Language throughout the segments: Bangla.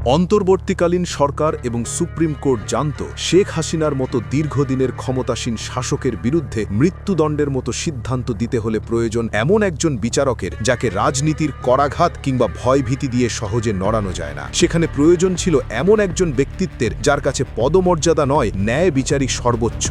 অন্তর্বর্তীকালীন সরকার এবং সুপ্রিম কোর্ট জানত শেখ হাসিনার মতো দীর্ঘদিনের ক্ষমতাসীন শাসকের বিরুদ্ধে মৃত্যুদণ্ডের মতো সিদ্ধান্ত দিতে হলে প্রয়োজন এমন একজন বিচারকের যাকে রাজনীতির করাঘাত কিংবা ভয়ভীতি দিয়ে সহজে নড়ানো যায় না। সেখানে প্রয়োজন ছিল এমন একজন ব্যক্তিত্বের যার কাছে পদমর্যাদা নয়, ন্যায় বিচারই সর্বোচ্চ।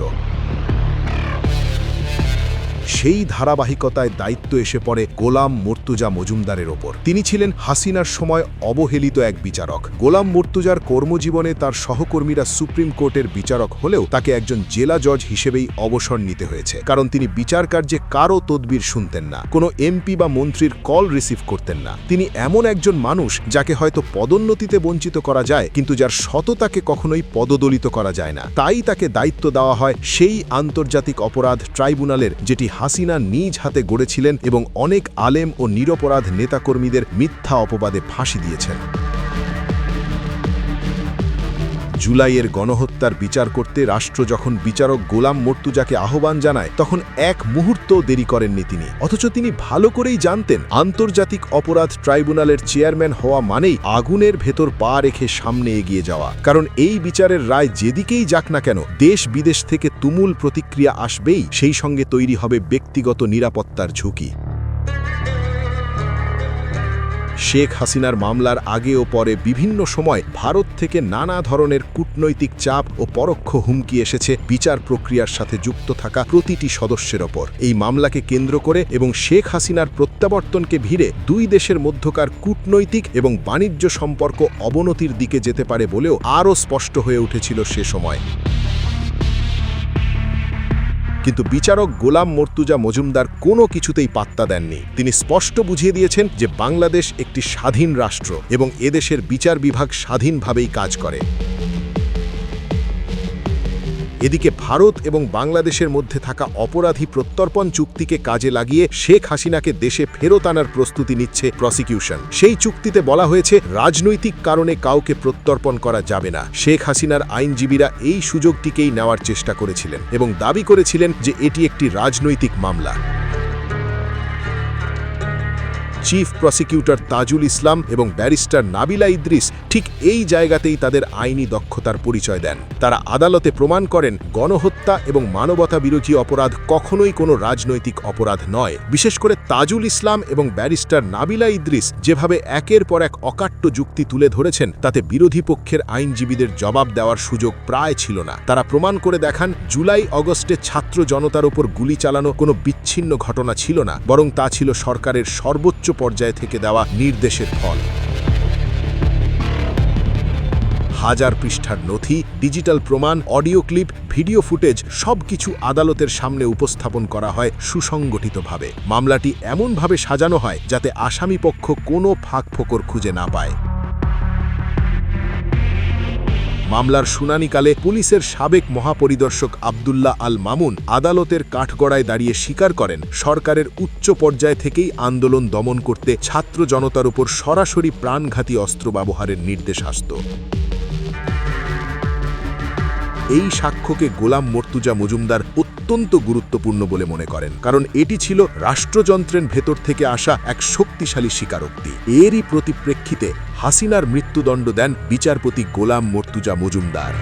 সেই ধারাবাহিকতায় দায়িত্ব এসে পড়ে গোলাম মর্তুজা মজুমদারের ওপর। তিনি ছিলেন হাসিনার সময় অবহেলিত এক বিচারক। গোলাম মর্তুজার কর্মজীবনে তার সহকর্মীরা সুপ্রিম কোর্টের বিচারক হলেও তাকে একজন জেলা জজ হিসেবেই অবসর নিতে হয়েছে, কারণ তিনি বিচার কার্যে কারও তদবির শুনতেন না, কোনো এমপি বা মন্ত্রীর কল রিসিভ করতেন না। তিনি এমন একজন মানুষ যাকে হয়তো পদোন্নতিতে বঞ্চিত করা যায়, কিন্তু যার সততাকে কখনোই পদদলিত করা যায় না। তাই তাকে দায়িত্ব দেওয়া হয় সেই আন্তর্জাতিক অপরাধ ট্রাইব্যুনালের, যেটি হাসিনা নিজ হাতে গড়েছিলেন এবং অনেক আলেম ও নিরপরাধ নেতাকর্মীদের মিথ্যা অপবাদে ফাঁসি দিয়েছেন। জুলাইয়ের গণহত্যার বিচার করতে রাষ্ট্র যখন বিচারক গোলাম মর্তুজাকে আহ্বান জানায়, তখন এক মুহূর্তও দেরি করেননি তিনি। অথচ তিনি ভালো করেই জানতেন আন্তর্জাতিক অপরাধ ট্রাইব্যুনালের চেয়ারম্যান হওয়া মানেই আগুনের ভেতর পা রেখে সামনে এগিয়ে যাওয়া, কারণ এই বিচারের রায় যেদিকেই যাক না কেন দেশ বিদেশ থেকে তুমুল প্রতিক্রিয়া আসবেই, সেই সঙ্গে তৈরি হবে ব্যক্তিগত নিরাপত্তার ঝুঁকি। শেখ হাসিনার মামলার আগে ও পরে বিভিন্ন সময় ভারত থেকে নানা ধরনের কূটনৈতিক চাপ ও পরোক্ষ হুমকি এসেছে বিচার প্রক্রিয়ার সাথে যুক্ত থাকা প্রতিটি সদস্যের ওপর। এই মামলাকে কেন্দ্র করে এবং শেখ হাসিনার প্রত্যাবর্তনকে ঘিরে দুই দেশের মধ্যকার কূটনৈতিক এবং বাণিজ্য সম্পর্ক অবনতির দিকে যেতে পারে বলেও আরও স্পষ্ট হয়ে উঠেছিল সে সময়। কিন্তু বিচারক গোলাম মর্তুজা মজুমদার কোনো কিছুতেই পাত্তা দেননি। তিনি স্পষ্ট বুঝিয়ে দিয়েছেন যে বাংলাদেশ একটি স্বাধীন রাষ্ট্র এবং এদেশের বিচার বিভাগ স্বাধীনভাবেই কাজ করে। এদিকে ভারত এবং বাংলাদেশের মধ্যে থাকা অপরাধী প্রত্যর্পণ চুক্তিকে কাজে লাগিয়ে শেখ হাসিনাকে দেশে ফেরত আনার প্রস্তুতি নিচ্ছে প্রসিকিউশন। সেই চুক্তিতে বলা হয়েছে রাজনৈতিক কারণে কাউকে প্রত্যর্পণ করা যাবে না। শেখ হাসিনার আইনজীবীরা এই সুযোগটিকেই নেওয়ার চেষ্টা করেছিলেন এবং দাবি করেছিলেন যে এটি একটি রাজনৈতিক মামলা। চিফ প্রসিকিউটর তাজুল ইসলাম এবং ব্যারিস্টার নাবিলা ইদ্রিস ঠিক এই জায়গাতেই তাদের আইনি দক্ষতার পরিচয় দেন। তারা আদালতে প্রমাণ করেন গণহত্যা এবং মানবতা বিরোধী অপরাধ কখনোই কোনো রাজনৈতিক অপরাধ নয়। বিশেষ করে তাজুল ইসলাম এবং ব্যারিস্টার নাবিলা ইদ্রিস যেভাবে একের পর এক অকাট্য যুক্তি তুলে ধরেছেন, তাতে বিরোধী পক্ষের আইনজীবীদের জবাব দেওয়ার সুযোগ প্রায় ছিল না। তারা প্রমাণ করে দেখান জুলাই অগস্টে ছাত্র জনতার উপর গুলি চালানো কোনো বিচ্ছিন্ন ঘটনা ছিল না, বরং তা ছিল সরকারের সর্বোচ্চ পর্যায় থেকে দেওয়া নির্দেশের ফল। হাজার পৃষ্ঠার নথি, ডিজিটাল প্রমাণ, অডিও ক্লিপ, ভিডিও ফুটেজ সবকিছু আদালতের সামনে উপস্থাপন করা হয় সুসংগঠিতভাবে। মামলাটি এমনভাবে সাজানো হয় যাতে আসামিপক্ষ কোনো ফাঁকফোকর খুঁজে না পায়। মামলার শুনানিকালে পুলিশের সাবেক মহাপরিদর্শক আব্দুল্লাহ আল মামুন আদালতের কাঠগড়ায় দাঁড়িয়ে স্বীকার করেন সরকারের উচ্চ পর্যায় থেকেই আন্দোলন দমন করতে ছাত্র জনতার উপর সরাসরি প্রাণঘাতী অস্ত্র ব্যবহারের নির্দেশ আসত। এই সাক্ষ্যকে গোলাম মর্তুজা মজুমদার অত্যন্ত গুরুত্বপূর্ণ বলে মনে করেন, কারণ এটি ছিল রাষ্ট্রযন্ত্রের ভেতর থেকে আসা এক শক্তিশালী স্বীকারোক্তি। এরই পরিপ্রেক্ষিতে হাসিনার মৃত্যুদণ্ড দেন বিচারপতি গোলাম মর্তুজা মজুমদার।